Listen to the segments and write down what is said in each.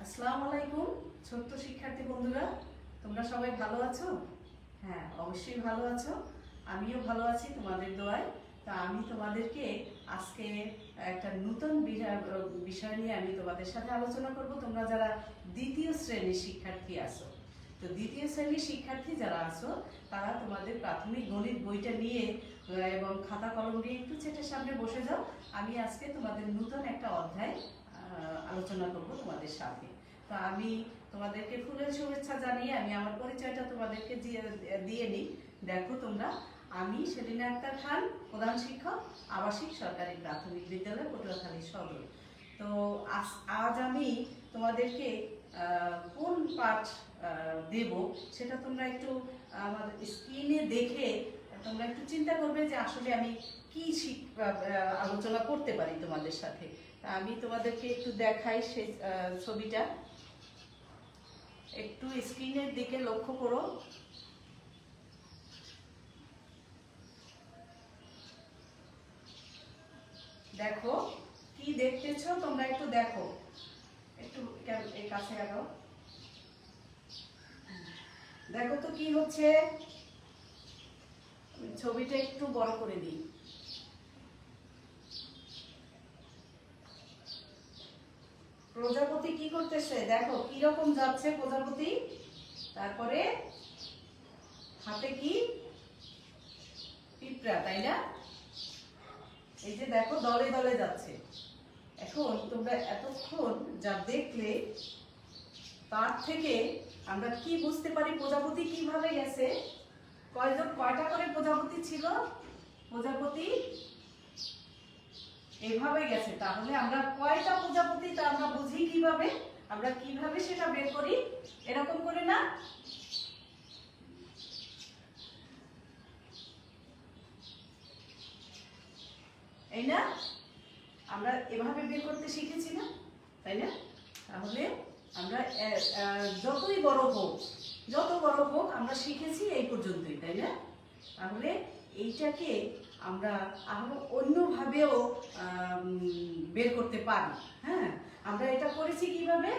আসসালামু আলাইকুম ছোট্ট শিক্ষার্থী বন্ধুরা, তোমরা সবাই ভালো আছো? হ্যাঁ, অবশ্যই ভালো আছো। আমিও ভালো আছি তোমাদের দোয়ায়। তা আমি তোমাদেরকে আজকে একটা নতুন বিষয় নিয়ে আমি তোমাদের সাথে আলোচনা করব। তোমরা যারা দ্বিতীয় শ্রেণীর শিক্ষার্থী আছো, তো দ্বিতীয় শ্রেণীর শিক্ষার্থী যারা আছো তারা তোমাদের প্রাথমিক গণিত বইটা নিয়ে এবং খাতা কলম দিয়ে একটু চেটের সামনে বসে যাও। আমি আজকে তোমাদের নতুন একটা অধ্যায় আলোচনা করব তোমাদের সাথে। তো আমি তোমাদেরকে ফুলের শুভেচ্ছা জানিয়ে আমি আমার পরিচয়টা তোমাদেরকে দিয়ে নিই। দেখো তোমরা, আমি সেলিনা আক্তার খান, প্রধান শিক্ষক, আবাসিক সরকারি প্রাথমিক বিদ্যালয় পটুয়াখালী সদর। তো আজ আমি তোমাদেরকে কোন পাঠ দেব সেটা তোমরা একটু আমার স্ক্রিনে দেখে তোমরা একটু চিন্তা করবে যে আসলে আমি কি আলোচনা করতে পারি তোমাদের সাথে। আমি তোমাদেরকে একটু দেখাই সেই ছবিটা, একটু স্ক্রিনের দিকে লক্ষ্য করো। দেখো কি দেখতেছো তোমরা, একটু দেখো, একটু কাছে আগাও। দেখো তো কি হচ্ছে, ছবিটা একটু বড় করে দিই। প্রজাপতি কি করতেছে দেখো, কি রকম যাচ্ছে প্রজাপতি, তারপরে হাতে কি পিঁপড়া, তাই না? এই যে দেখো দলে দলে যাচ্ছে। এখন তোমরা এতক্ষণ যা দেখলে তার থেকে আমরা কি বুঝতে পারি প্রজাপতি কিভাবে গেছে? কয়টা করে প্রজাপতি ছিল? প্রজাপতি এভাবে গেছে। তাহলে আমরা কয়টা প্রজাপতি তা আমরা বুঝি কিভাবে? আমরা কিভাবে সেটা বের করি? এরকম করে না, এই না, আমরা এভাবে বের করতে শিখেছি না, তাই না? তাহলে আমরা যত বড় হোক আমরা শিখেছি এই পর্যন্তই, তাই না? তাহলে এইটাকে আমরা আরো অন্যভাবেও বের করতে পারি। হ্যাঁ, আমরা এটা করেছি কিভাবে?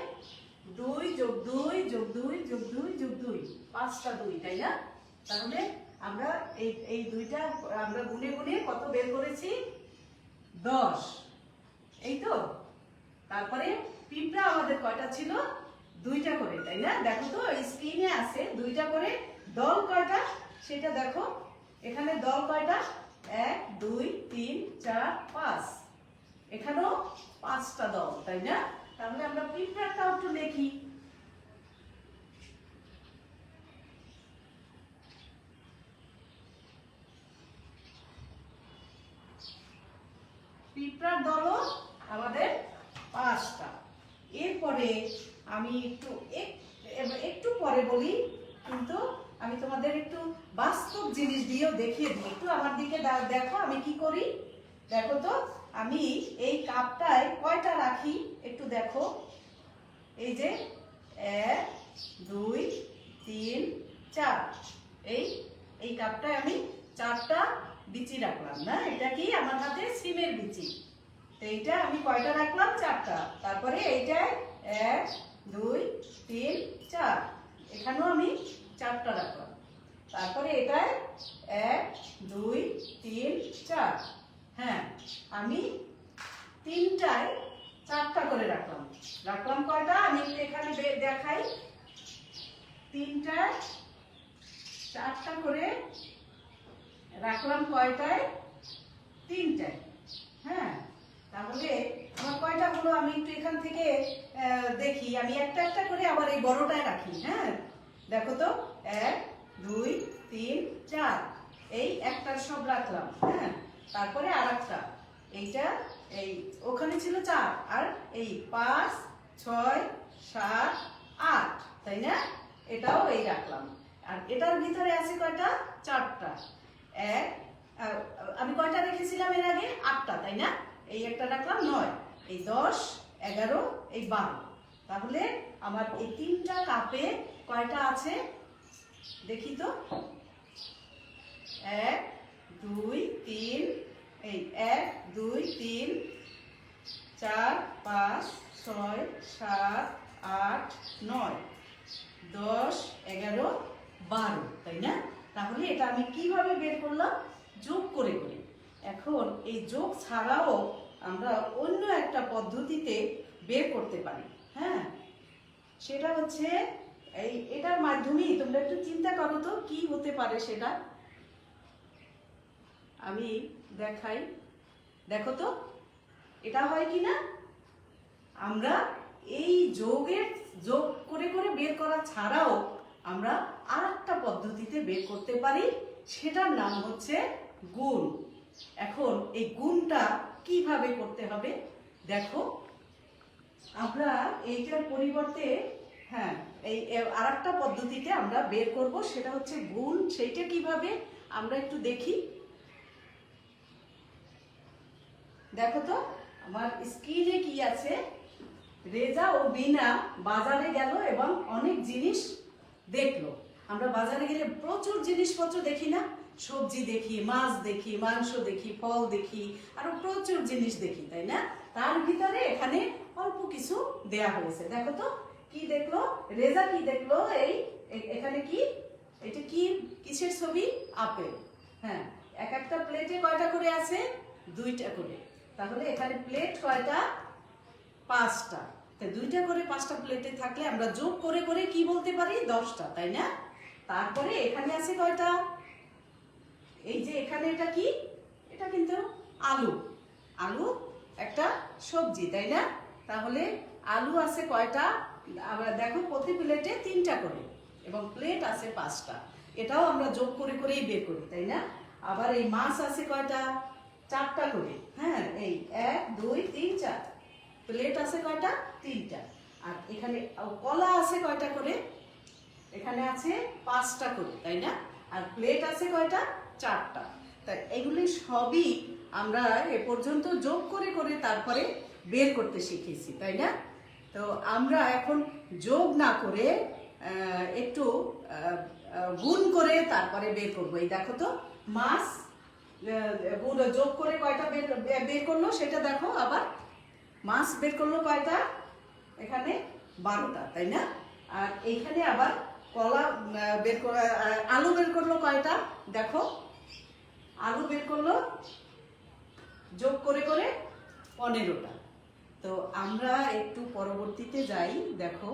2 + 2 + 2 + 2 + 2, 5টা 2, তাই না? তাহলে আমরা এই দুইটা আমরা গুনে গুনে কত বের করেছি? 10, এই তো। তারপরে পিঁপড়া আমাদের কয়টা ছিল? 2টা করে, তাই না? দেখো তো স্ক্রিনে আছে 2টা করে। দল কয়টা সেটা দেখো, এখানে দল কয়টা? 1 2 3 4 5, এখানেও 5টা দল, তাই না? তাহলে আমরা পিঁপড়াটাও একটু লিখি। পিঁপড়ার দলও আমাদের 5টা। এরপরে আমি একটু পরে বলি, কিন্তু আমি তোমাদের একটু বাস্তব জিনিস দিয়েও দেখিয়ে দিই। একটু আমার দিকে দেখো আমি কি করি। দেখো তো, আমি এই কাপটায় কয়টা রাখি একটু দেখো। এই যে 1 2 3 4, এই কাপটায় আমি 4টা বিচি রাখলাম না? এটা কি আমার হাতে সিমের বিচি। তো এইটা আমি কয়টা রাখলাম? 4টা। তারপরে এইটায় 1 2 3 4, এখানেও আমি 4টা রাখলাম। তারপরে এটায় 1 2 3 4, হ্যাঁ আমি 3টায় 4টা করে রাখলাম কয়টা? আমি এখানে দেখাই। 3টায় 4টা করে রাখলাম কয়টায়? 3টায়। হ্যাঁ, তাহলে আমার কয়টা হলো আমি একটু এখান থেকে দেখি। আমি একটা একটা করে আবার এই বড়টায় রাখি। হ্যাঁ, দেখো তো 1 2 3 4, এই একটার সব রাখলাম। হ্যাঁ, তারপরে আরেকটা, এইটা এই ওখানে ছিল 4, আর এই 5 6 7 8, তাই না? এটাও এই রাখলাম। আর এটার ভিতরে আছে কয়টা? 4টা। আমি কয়টা রেখেছিলাম এর আগে? 8টা, তাই না? এই একটা রাখলাম 9, এই 10 11 এই 12। তাহলে আমার এই 3টা কাপে কয়টা আছে দেখি তো? 1 2 3, এই 1 2 3 4 5 6 7 8, 9, 10, 11, 12, তাই না? তাহলে এটা আমি কিভাবে বের করলাম? যোগ করে করে। এখন এই যোগ ছাড়াও আমরা অন্য একটা পদ্ধতিতে বের করতে পারি। হ্যাঁ, সেটা হচ্ছে এটার মাধ্যমেই তোমরা একটু চিন্তা করো তো কি হতে পারে সেটা। আমি দেখাই, দেখো তো এটা হয় কি না? আমরা এই যোগ করে করে বের করা ছাড়াও আমরা আর একটা পদ্ধতিতে বের করতে পারি, সেটার নাম হচ্ছে গুণ। এখন এই গুণটা কিভাবে করতে হবে দেখো। আমরা এইটার পরিবর্তে হ্যাঁ এই আর একটা পদ্ধতিতে আমরা বের করব, সেটা হচ্ছে গুণ। সেইটা কিভাবে আমরা একটু দেখি। দেখো তো আমার স্ক্রিনে কি আছে। রেজা ও বিনা বাজারে গেল এবং অনেক জিনিস দেখলো। আমরা বাজারে গেলে প্রচুর জিনিসপত্র দেখি না? সবজি দেখি, মাছ দেখি, মাংস দেখি, ফল দেখি, আরো প্রচুর জিনিস দেখি, তাই না? তার ভিতরে এখানে অল্প কিছু দেয়া হয়েছে। দেখো তো কি দেখলো রেজা, কি দেখলো? এখানে কি, এটা কি, কিসের ছবি? আপেল। হ্যাঁ, এক একটা প্লেটে কয়টা করে আছে? 2টা করে। তাহলে এখানে প্লেট কয়টা? 5টা। তাই 2টা করে 5টা প্লেটে থাকলে আমরা যোগ করে করে কি বলতে পারি? 10টা, তাই না? তারপরে এখানে আছে কয়টা? এই যে এখানে এটা কি? এটা কিন্তু আলু। আলু একটা সবজি, তাই না? তাহলে আলু আছে কয়টা? আবার দেখো প্রতি প্লেটে 3টা করে এবং প্লেট আছে 5টা। এটাও আমরা যোগ করে করেই বের করি, তাই না? আবার এই মাছ আছে কয়টা? 4টা করে। হ্যাঁ, এই 1, 2, 3, 4। প্লেট আছে কয়টা? 3টা। আর এখানে কলা আছে কয়টা করে? এখানে আছে 5টা করে, তাই না? আর প্লেট আছে কয়টা? 4টা। তাই এগুলি সবই আমরা এ পর্যন্ত যোগ করে করে তারপরে বের করতে শিখেছি, তাই না? তো আমরা এখন যোগ না করে একটু গুণ করে তারপরে বের করবো। এই দেখো তো মাছ যোগ করে কয়টা বের করলো সেটা দেখো। আবার মাছ বের করলো কয়টা? এখানে 12টা, তাই না? আর এইখানে আবার কলা বের করে আলু বের করলো কয়টা? দেখো আলু বের করলো যোগ করে করে 15টা। তো আমরা একটু পরবর্তীতে যাই। দেখো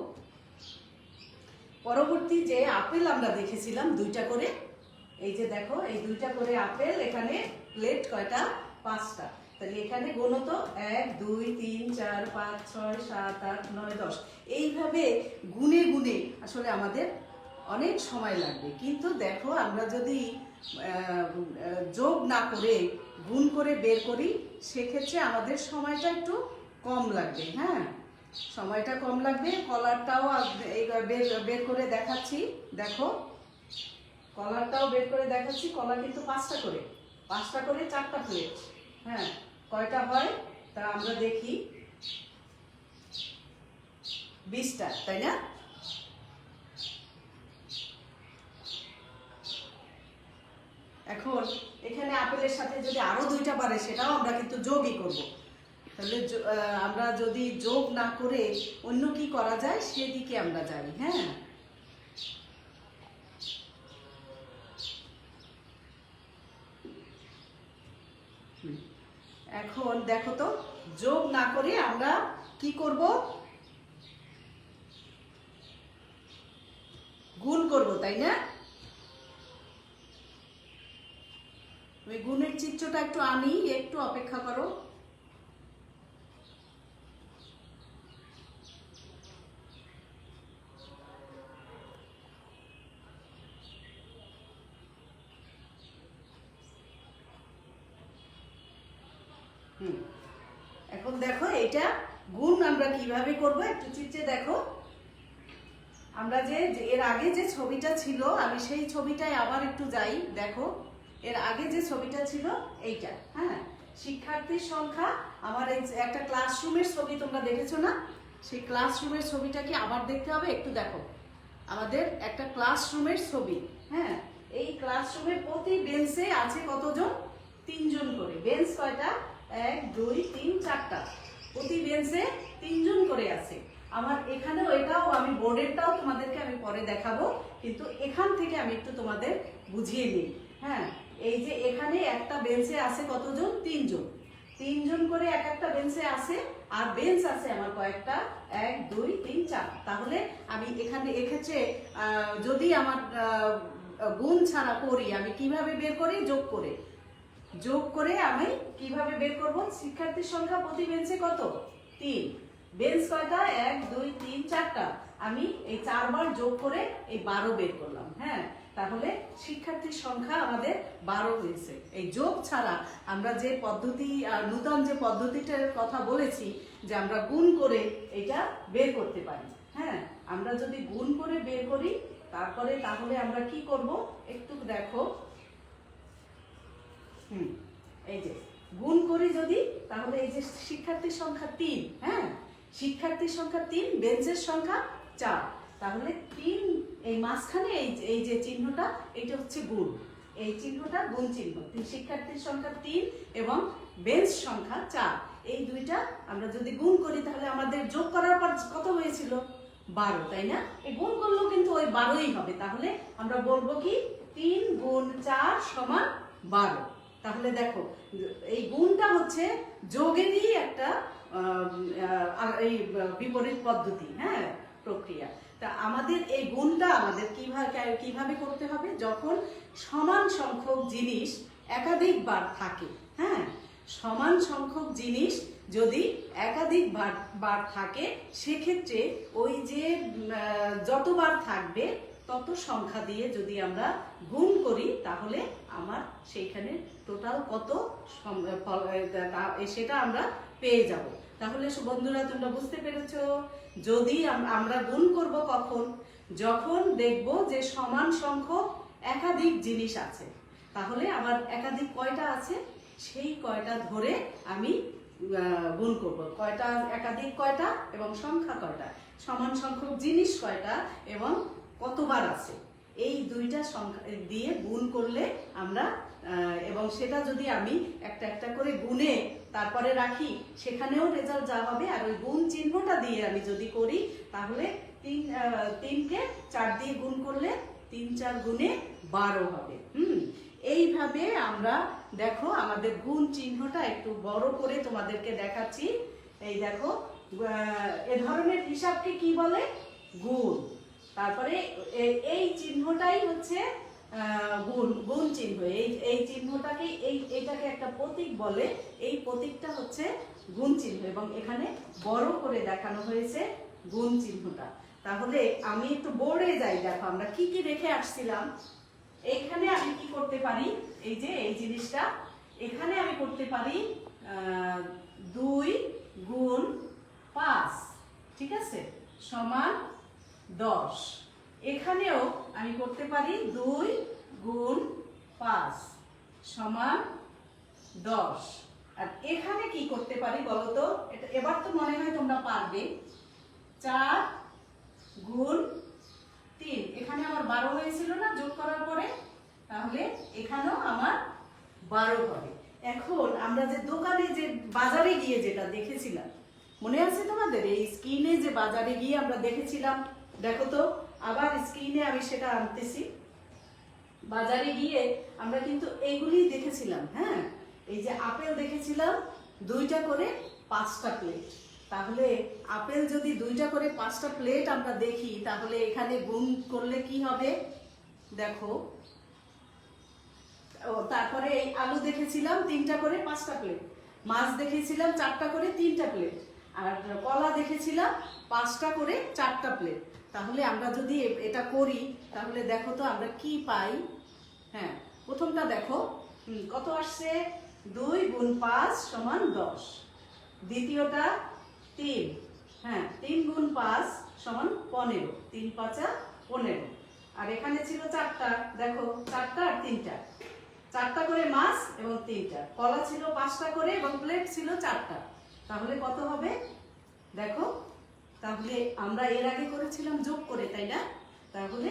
পরবর্তী যে আপেল আমরা দেখেছিলাম 2টা করে, এই যে দেখো এই 2টা করে আপেল, এখানে প্লেট কয়টা? 5টা। তাহলে এখানে গোনো তো 1, 2, 3, 4, 5, 6, 7, 8, 9, 10। এইভাবে গুনে গুনে আসলে আমাদের অনেক সময় লাগবে। কিন্তু দেখো আমরা যদি যোগ না করে গুণ করে বের করি, সেক্ষেত্রে আমাদের সময়টা একটু কম লাগবে। হ্যাঁ, সময়টা কম লাগবে। কলারটাও বের করে দেখাচ্ছি। দেখো কলারটাও বের করে দেখাচ্ছি। কলা কিন্তু 5টা করে, 5টা করে 4টা প্লেট। হ্যাঁ, কয়টা হয় তা আমরা দেখি। 20টা, তাই না? এখন এখানে আপেলের সাথে যদি আরো 2টা বাড়ে সেটাও আমরা কিন্তু যোগই করব। তাহলে আমরা যদি যোগ না করে অন্য কি করা যায় সেদিকে আমরা যাই। হ্যাঁ, এখন দেখো তো যোগ না করে আমরা কি করব? গুণ করব, তাই না? ওই গুণের চিত্রটা একটু আনি, একটু অপেক্ষা করো। এখন দেখো এটা গুণ আমরা কিভাবে করব একটু চিত্রে দেখো। আমরা যে এর আগে যে ছবিটা ছিল, আমি সেই ছবিটায় আবার একটু যাই। দেখো এর আগে যে ছবিটা ছিল এইটা। হ্যাঁ, শিক্ষার্থীর সংখ্যা, আমার এই একটা ক্লাসরুমের ছবি তোমরা দেখেছো না? সেই ক্লাসরুমের ছবিটাকে আবার দেখতে হবে। একটু দেখো, আমাদের একটা ক্লাসরুমের ছবি। হ্যাঁ, এই ক্লাসরুমে প্রতি বেঞ্চে আছে কতজন? 3 জন করে। বেঞ্চ কয়টা? 1, 2, 3, 4টা। প্রতি বেঞ্চে 3 জন করে আছে। আমার এখানেও এটাও আমি বোর্ডেরটাও তোমাদেরকে আমি পরে দেখাবো, কিন্তু এখান থেকে আমি একটু তোমাদের বুঝিয়ে নিই। হ্যাঁ, এই যে এখানে একটা বেঞ্চে আছে কতজন? 3 জন। 3 জন করে এক একটা বেঞ্চে আছে, আর বেঞ্চ আছে আমার কয়েকটা, 1 2 3 4। তাহলে আমি এখানে এক্ষেত্রে যদি আমার গুণ ছাড়া করি, আমি কিভাবে বের করি? যোগ করে আমি কিভাবে বের করব? শিক্ষার্থীর সংখ্যা প্রতি বেঞ্চে কত? 3। বেঞ্চ কয়টা? 1 2 3 4টা। আমি এই 4 বার যোগ করে এই 12 বের করলাম। হ্যাঁ, তাহলে শিক্ষার্থীর সংখ্যা আমাদের 12 হয়েছে। এই যোগ ছাড়া আমরা যে পদ্ধতি, নূতন যে পদ্ধতিটার কথা বলেছি, যে আমরা গুণ করে এটা বের করতে পারি। হ্যাঁ, আমরা যদি গুণ করে বের করি তারপরে তাহলে আমরা কি করব একটু দেখো। এই যে গুণ করি যদি, তাহলে এই যে শিক্ষার্থীর সংখ্যা 3, হ্যাঁ, শিক্ষার্থীর সংখ্যা 3, বেঞ্চের সংখ্যা 4, তাহলে 3 এই মাঝখানে এই যে চিহ্নটা, এটা হচ্ছে গুণ, এই চিহ্নটা গুণ চিহ্ন। শিক্ষার্থীর সংখ্যা 3 এবং বেঞ্চ সংখ্যা 4, এই দুইটা আমরা যদি গুণ করি তাহলে আমাদের যোগ করার পর কত হয়েছিল? 12, তাই না? এই গুণ করলেও কিন্তু ওই 12ই হবে। তাহলে আমরা বলবো কি 3 গুণ 4 সমান 12। তাহলে দেখো এই গুণটা হচ্ছে যোগেরই একটা এই বিপরীত পদ্ধতি, হ্যাঁ, প্রক্রিয়া। তা আমাদের এই গুণটা আমাদের কিভাবে করতে হবে? যখন সমান সংখ্যক জিনিস একাধিকবার থাকে। হ্যাঁ, সমান সংখ্যক জিনিস যদি একাধিক বার থাকে, সেক্ষেত্রে ওই যে যতবার থাকবে তত সংখ্যা দিয়ে যদি আমরা গুণ করি, তাহলে আমার সেইখানে টোটাল কত সেটা আমরা পেয়ে যাব। তাহলে বন্ধুরা তোমরা বুঝতে পেরেছো? যদি আমরা গুণ করব কখন? যখন দেখব যে সমান সংখ্যক একাধিক জিনিস আছে। তাহলে আমার একাধিক কয়টা আছে সেই কয়টা ধরে আমি গুণ করব। কয়টা একাধিক কয়টা এবং সংখ্যা কয়টা, সমান সংখ্যক জিনিস কয়টা এবং কতবার আছে, এই দুইটা সংখ্যা দিয়ে গুণ করলে আমরা, এবং সেটা যদি আমি একটা একটা করে গুণে তারপরে রাখি, সেখানেও রেজাল্ট যা হবে। আর ওই গুণ চিহ্নটা দিয়ে আমি যদি করি, তাহলে 3কে 4 দিয়ে গুণ করলে 3 4 গুণে 12 হবে। এইভাবে আমরা দেখো আমাদের গুণ চিহ্নটা একটু বড় করে তোমাদেরকে দেখাচ্ছি। এই দেখো, এ ধরনের হিসাবকে কি বলে? গুণ। তারপরে এই চিহ্নটাই হচ্ছে গুণ চিহ্ন। এই চিহ্নটাকে এইটাকে একটা প্রতীক বলে। এই প্রতীকটা হচ্ছে গুণ চিহ্ন, এবং এখানে বড় করে দেখানো হয়েছে গুণ চিহ্নটা। তাহলে আমি একটু বোর্ডে যাই। দেখো আমরা কি কি রেখে আসছিলাম। এইখানে আমি কি করতে পারি? এই যে এই জিনিসটা এখানে আমি করতে পারি 2 গুণ 5, ঠিক আছে, সমান 10। এখানেও আমি করতে পারি 2 গুণ 5 সমান 10। আর এখানে কি করতে পারি বলো তো? এটা এবার তো মনে হয় তোমরা পারবে। 4 গুণ 3, এখানে আমার 12 হয়েছিল না যোগ করার পরে? তাহলে এখানেও আমার 12 হবে। এখন আমরা যে দোকানে যে বাজারে গিয়ে যেটা দেখেছিলাম, মনে আছে তোমাদের? এই স্ক্রিনে যে বাজারে গিয়ে আমরা দেখেছিলাম, দেখো তো আবার স্ক্রিনে আমি সেটা আনতেছি। বাজারে গিয়ে আমরা কিন্তু এইগুলি দেখেছিলাম। হ্যাঁ, এই যে আপেল দেখেছিলাম 2টা করে 5টা প্লেট। তাহলে আপেল যদি 2টা করে 5টা প্লেট আমরা দেখি, তাহলে এখানে গুণ করলে কি হবে? দেখো, তারপরে এই আলু দেখেছিলাম 3টা করে 5টা প্লেট, মাছ দেখেছিলাম 4টা করে 3টা প্লেট, আর কলা দেখেছিলাম 5টা করে 4টা প্লেট। তাহলে আমরা যদি এটা করি, তাহলে দেখো তো আমরা কি পাই। হ্যাঁ, প্রথমটা দেখো কত আসছে? 2 গুণ 5 সমান 10। দ্বিতীয়টা 3, হ্যাঁ, 3 গুণ 5 সমান 15, 3 5 15। আর এখানে ছিল 4টা, দেখো 4টা আর 3টা, 4টা করে মাছ এবং 3টা কলা ছিল, 5টা করে, এবং প্লেট ছিল 4টা। তাহলে কত হবে দেখো? তাহলে আমরা এর আগে করেছিলাম যোগ করে, তাই না? তাহলে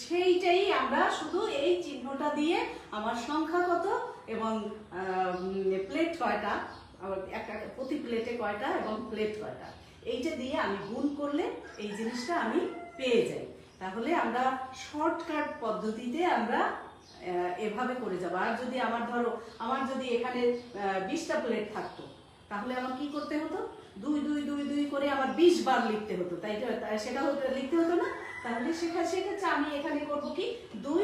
সেইটাই আমরা শুধু এই চিহ্নটা দিয়ে আমার সংখ্যা কত এবং প্লেট কয়টা, একটা প্রতি প্লেটে কয়টা এবং প্লেট কয়টা, এইটা দিয়ে আমি গুণ করলে এই জিনিসটা আমি পেয়ে যাই। তাহলে আমরা শর্টকাট পদ্ধতিতে আমরা এভাবে করে যাব। আর যদি আমার যদি এখানে 20টা প্লেট থাকতো, তাহলে আমার কি করতে হতো, 2 2 2 2 করে আমার 20 বার লিখতে হতো, তাই সেটা লিখতে হতো না। তাহলে সেক্ষেত্রে আমি এখানে করব কি 2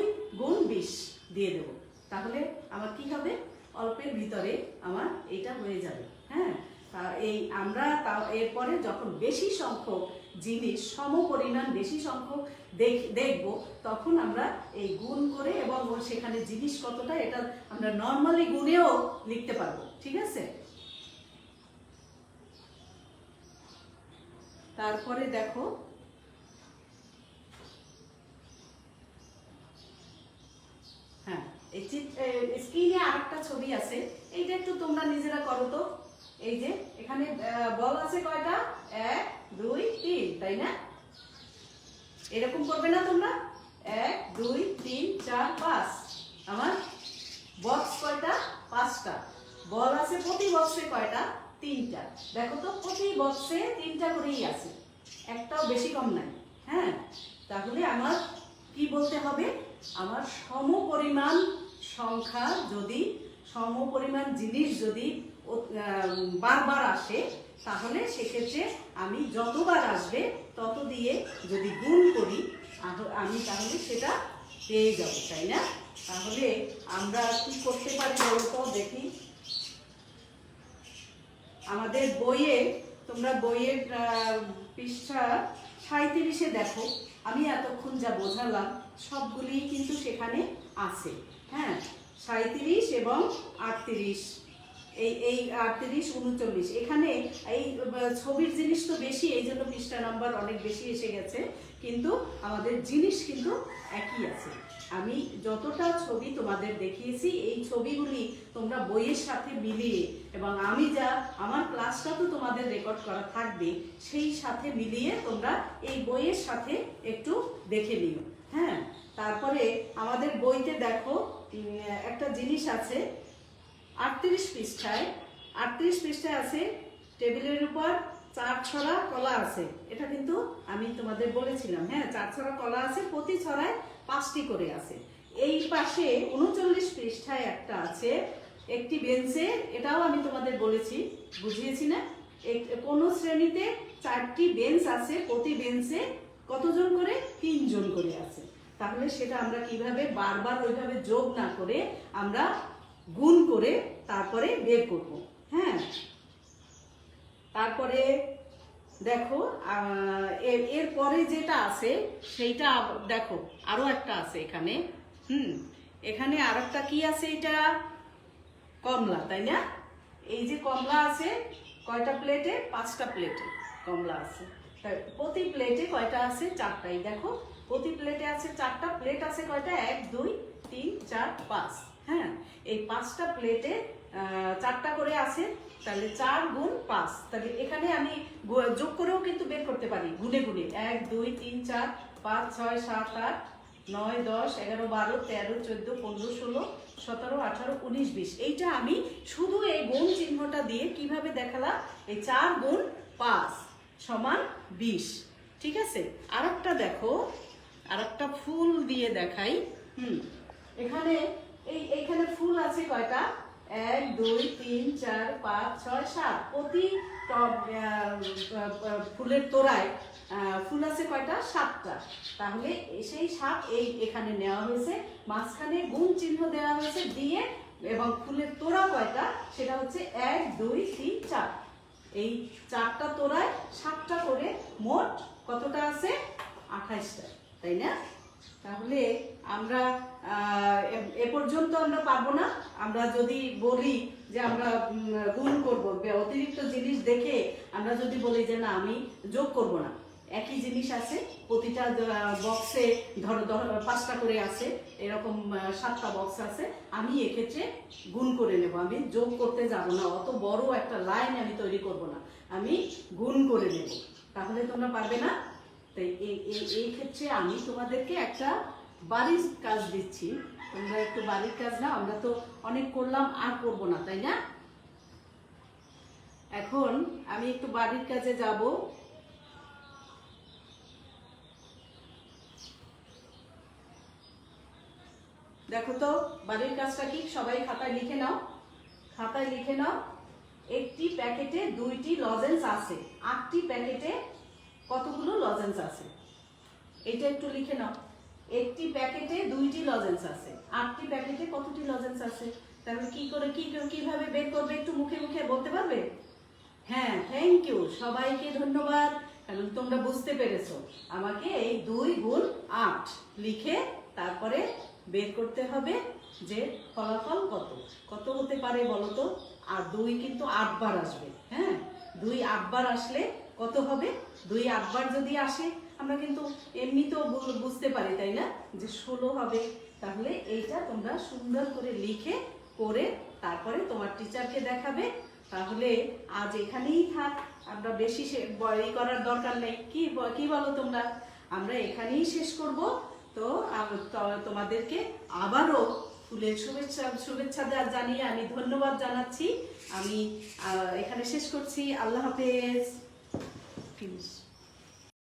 গুণ 20 দিয়ে দেবো। তাহলে আমার কি হবে, অল্পের ভিতরে আমার এটা হয়ে যাবে। হ্যাঁ, এই আমরা এরপরে যখন বেশি সংখ্যক জিনিস সমপরিমাণ বেশি সংখ্যক দেখব, তখন আমরা এই গুণ করে এবং সেখানে জিনিস কতটা এটা আমরা নর্মালি গুণেও লিখতে পারবো। ঠিক আছে, তারপরে দেখো হ্যাঁ, এই স্ক্রিনে আরেকটা ছবি আছে, এইটা একটু তোমরা নিজেরা করো তো। এই যে এখানে বল আছে কয়টা, 1 2 3, তাই না? এরকম করবে না তোমরা, 1 2 3 4 5। আমার বক্স কয়টা, 5টা। বল আছে প্রতি বক্সে কয়টা, 3টা। দেখো তো প্রতি বক্সে 3টা করেই আছে, একটাও বেশি কম নাই। হ্যাঁ, তাহলে আমার কি বলতে হবে, আমার সমপরিমাণ সংখ্যা যদি সমপরিমাণ জিনিস যদি বারবার আসে, তাহলে সেক্ষেত্রে আমি যতবার আসবে তত দিয়ে যদি গুণ করি আমি তাহলে সেটা পেয়ে যাব, তাই না? তাহলে আমরা কি করতে পারি বলতো, দেখি আমাদের বইয়ে, তোমরা বইয়ের পৃষ্ঠা 37-এ দেখো, আমি এতক্ষণ যা বোঝালাম সবগুলি কিন্তু সেখানে আছে। হ্যাঁ, 37 এবং 38, এই 38 39, এখানে এই ছবির জিনিস তো বেশি, এই জন্য পৃষ্ঠা নাম্বার অনেক বেশি এসে গেছে, কিন্তু আমাদের জিনিস কিন্তু একই আছে। আমি যতটা ছবি তোমাদের দেখিয়েছি এই ছবিগুলি তোমরা বইয়ের সাথে মিলিয়ে, এবং আমি যা আমার ক্লাসটা তো তোমাদের রেকর্ড করা থাকবে, সেই সাথে মিলিয়ে তোমরা এই বইয়ের সাথে একটু দেখে নিও। হ্যাঁ, তারপরে আমাদের বইতে দেখো একটা জিনিস আছে, 38 পৃষ্ঠায় আছে, টেবিলের উপর 4 ছড়া কলা আছে। এটা কিন্তু আমি তোমাদের বলেছিলাম। হ্যাঁ, 4 ছড়া কলা আছে, প্রতি ছড়ায় 5টি করে আছে। এই পাশে 39 পৃষ্ঠায় একটা আছে, একটি বেঞ্চে, এটাও আমি তোমাদের বলেছি, বুঝিয়েছি না? কোন শ্রেণীতে 4টি বেঞ্চ আছে, প্রতি বেঞ্চে কতজন করে, 3 জন করে আছে। তাহলে সেটা আমরা কিভাবে বারবার ওইভাবে যোগ না করে আমরা গুণ করে তারপরে বের করব। হ্যাঁ, তারপরে দেখো এরপরে যেটা আছে সেইটা দেখো, আরো একটা আছে এখানে। এখানে আর একটা কি আছে, এটা কমলা, তাই না? এই যে কমলা আছে কয়টা প্লেটে, 5টা প্লেটে কমলা আছে। প্রতি প্লেটে কয়টা আছে, 4টাই। দেখো প্রতি প্লেটে আছে 4টা, প্লেট আছে কয়টা, 1 2 3 4 5। হ্যাঁ, এই 5টা প্লেটে 4টা করে আছে, তাহলে 4 গুণ 5। তাহলে এখানে আমি যোগ করেও কিন্তু বের করতে পারি, গুনে গুনে 1 2 3 4 5 6 7 8 9 10 11 12 13 14 15 16 17 18 19 20। এইটা আমি শুধু এই গুণ চিহ্নটা দিয়ে কিভাবে দেখালাম, এই 4 গুণ 5 সমান 20। ঠিক আছে, আরেকটা দেখো, আরেকটা ফুল দিয়ে দেখাই। এইখানে ফুল আছে কয়টা, 1 2 3 4 5 6 7। প্রতি ফুলের তোড়ায় ফুল আছে কয়টা, 7টা। তাহলে সেই 7 এখানে নেওয়া হয়েছে, মাঝখানে গুণ চিহ্ন দেওয়া হয়েছে দিয়ে, এবং ফুলের তোড়া কয়টা, সেটা হচ্ছে 1 2 3 4। এই 4টা তোড়ায় 7টা করে, মোট কতটা আছে, 28টা, তাই না? তাহলে আমরা এ পর্যন্ত আমরা পারবো না। আমরা যদি বলি যে আমরা গুণ করব, অতিরিক্ত জিনিস দেখে আমরা যদি বলি যে না আমি যোগ করব না, একই জিনিস আছে প্রতিটা বক্সে, ধরো 5টা করে আছে, এরকম 7টা বক্স আছে, আমি এক্ষেত্রে গুণ করে নেব, আমি যোগ করতে যাব না, অত বড় একটা লাইন আমি তৈরি করব না, আমি গুণ করে নেব। তাহলে তোমরা পারবে না? তাই এই ক্ষেত্রে আমি তোমাদেরকে একটা বাড়ির কাজ দিচ্ছি, তোমরা একটু বাড়ির কাজ না, আমরা তো অনেক করলাম আর করব না, তাই না? এখন আমি একটু বাড়ির কাজে যাব। দেখো তো বাড়ির কাজটা কি, সবাই খাতায় লিখে নাও, খাতায় লিখে নাও। একটি প্যাকেটে 2টি লজেন্স আছে, 8টি প্যাকেটে কতগুলো লজেন্স আছে এটা একটু লিখে নাও। একটি প্যাকেটে 2টি লজেন্স আছে, 8টি প্যাকেটে কতটি লজেন্স আছে? তাহলে কিভাবে বের করবে একটু মুখে মুখে বলতে পারবে? হ্যাঁ, থ্যাংক ইউ, সবাইকে ধন্যবাদ, কারণ তোমরা বুঝতে পেরেছো। আমাকে এই 2 গুণ 8 লিখে তারপরে বের করতে হবে যে ফলাফল কত কত হতে পারে বলো তো। আর 2 কিন্তু 8 বার আসবে। হ্যাঁ, 2 8 বার আসলে কত হবে? 2 8 বার যদি আসে আমরা কিন্তু এমনিতেও বুঝতে পারি, তাই না, যে 16 হবে। তাহলে এইটা তোমরা সুন্দর করে লিখে করে তারপরে তোমার টিচারকে দেখাবে। তাহলে আজ এখানেই থাক, আমরা বেশি করার দরকার নেই। কি বলো তোমরা? আমরা এখানেই শেষ করব। তো তোমাদেরকে আবারও ফুলের শুভেচ্ছা জানিয়ে আমি ধন্যবাদ জানাচ্ছি। আমি এখানে শেষ করছি। আল্লাহ হাফেজ।